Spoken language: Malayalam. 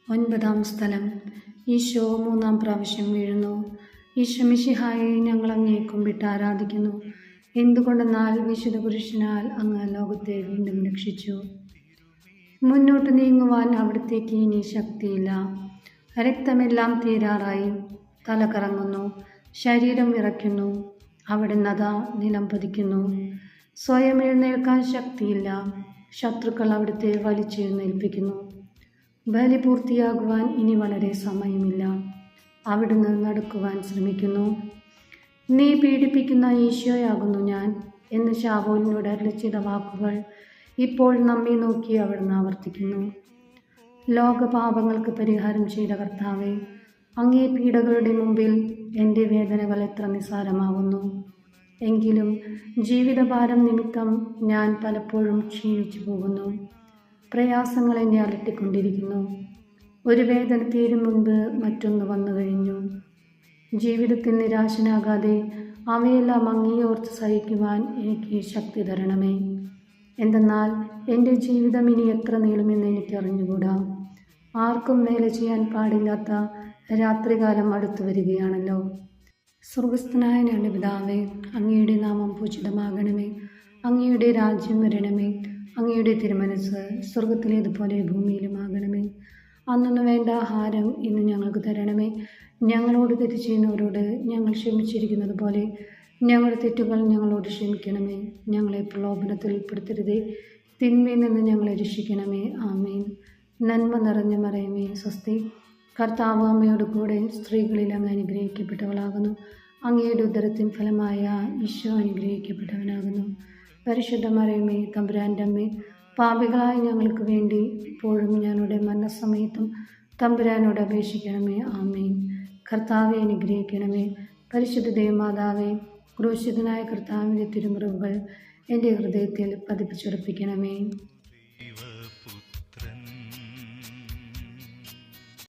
ഒൻപതാം സ്ഥലം. ഈശോ മൂന്നാം പ്രാവശ്യം വീഴുന്നു. ഈശോ മിശിഹായെ ഞങ്ങൾ അങ്ങയെ കുമ്പിട്ട് ആരാധിക്കുന്നു. എന്തുകൊണ്ടെന്നാൽ വിശുദ്ധ പുരുഷനാൽ അങ്ങ് ലോകത്തെ വീണ്ടും രക്ഷിച്ചു. മുന്നോട്ട് നീങ്ങുവാൻ അവിടത്തേക്ക് ഇനി ശക്തിയില്ല. രക്തമെല്ലാം തീരാറായി. തല കറങ്ങുന്നു, ശരീരം വിറയ്ക്കുന്നു. അവിടുന്ന് അതാ നിലം പതിക്കുന്നു. സ്വയം എഴുന്നേൽക്കാൻ ശക്തിയില്ല. ശത്രുക്കൾ അവിടുത്തെ വലിച്ചെഴുന്നേൽപ്പിക്കുന്നു. ബലി പൂർത്തിയാകുവാൻ ഇനി വളരെ സമയമില്ല. അവിടുന്ന് നടക്കുവാൻ ശ്രമിക്കുന്നു. നീ പീഡിപ്പിക്കുന്ന ഈശോയാകുന്നു ഞാൻ എന്ന് ശാവൂലിനോട് അരുളിച്ചെയ്ത വാക്കുകൾ ഇപ്പോൾ നമ്മെ നോക്കി അവിടുന്ന് ആവർത്തിക്കുന്നു. ലോകപാപങ്ങൾക്ക് പരിഹാരം ചെയ്ത കർത്താവേ, അങ്ങേ പീഡകളുടെ മുമ്പിൽ എൻ്റെ വേദനകൾ എത്ര നിസ്സാരമാകുന്നു. എങ്കിലും ജീവിതഭാരം നിമിത്തം ഞാൻ പലപ്പോഴും ക്ഷീണിച്ചു പോകുന്നു. പ്രയാസങ്ങൾ എന്നെ അലട്ടിക്കൊണ്ടിരിക്കുന്നു. ഒരു വേദന തീരും മുൻപ് മറ്റൊന്ന് വന്നു കഴിഞ്ഞു. ജീവിതത്തിൽ നിരാശനാകാതെ അവയെല്ലാം അങ്ങേയോർത്ത് സഹിക്കുവാൻ എനിക്ക് ശക്തി തരണമേ. എന്തെന്നാൽ എൻ്റെ ജീവിതം ഇനി എത്ര നീളുമെന്ന് എനിക്കറിഞ്ഞുകൂടാ. ആർക്കും മേലെ ചെയ്യാൻ പാടില്ലാത്ത രാത്രികാലം അടുത്തു വരികയാണല്ലോ. സ്വർഗസ്ഥനായ ഞങ്ങളുടെ പിതാവേ, അങ്ങയുടെ നാമം പൂജിതമാകണമേ. അങ്ങയുടെ രാജ്യം വരണമേ. അങ്ങയുടെ തിരുമനസ് സ്വർഗത്തിലേതുപോലെ ഭൂമിയിലുമാകണമേ. അന്നു വേണ്ട ആഹാരം ഇന്ന് ഞങ്ങൾക്ക് തരണമേ. ഞങ്ങളോട് തെറ്റ് ചെയ്യുന്നവരോട് ഞങ്ങൾ ക്ഷമിച്ചിരിക്കുന്നത് പോലെ ഞങ്ങളുടെ തെറ്റുകൾ ഞങ്ങളോട് ക്ഷമിക്കണമേ. ഞങ്ങളെ പ്രലോഭനത്തിൽ ഉൾപ്പെടുത്തരുതേ, തിന്മയിൽ നിന്ന് ഞങ്ങളെ രക്ഷിക്കണമേ. ആമേൻ. നന്മ നിറഞ്ഞ മറിയമേ സ്വസ്തി, കർത്താവ് അമ്മയോട് കൂടെ സ്ത്രീകളിൽ അങ്ങ് അനുഗ്രഹിക്കപ്പെട്ടവളാകുന്നു. അങ്ങയുടെ ഉദരത്തിൻ ഫലമായ ഈശോ അനുഗ്രഹിക്കപ്പെട്ടവനാകുന്നു. പരിശുദ്ധ മറിയമേ, തമ്പുരാൻ്റെ അമ്മേ, പാപികളായ ഞങ്ങൾക്ക് വേണ്ടി ഇപ്പോഴും ഞങ്ങളുടെ മരണസമയത്തും തമ്പുരാനോട് അപേക്ഷിക്കണമേ. ആമേൻ. കർത്താവെ അനുഗ്രഹിക്കണമേ. പരിശുദ്ധ ദേവമാതാവേ, ക്രൂശിതനായ കർത്താവിൻ്റെ തിരുമുറിവുകൾ എൻ്റെ ഹൃദയത്തിൽ പതിപ്പിച്ചുറപ്പിക്കണമേ.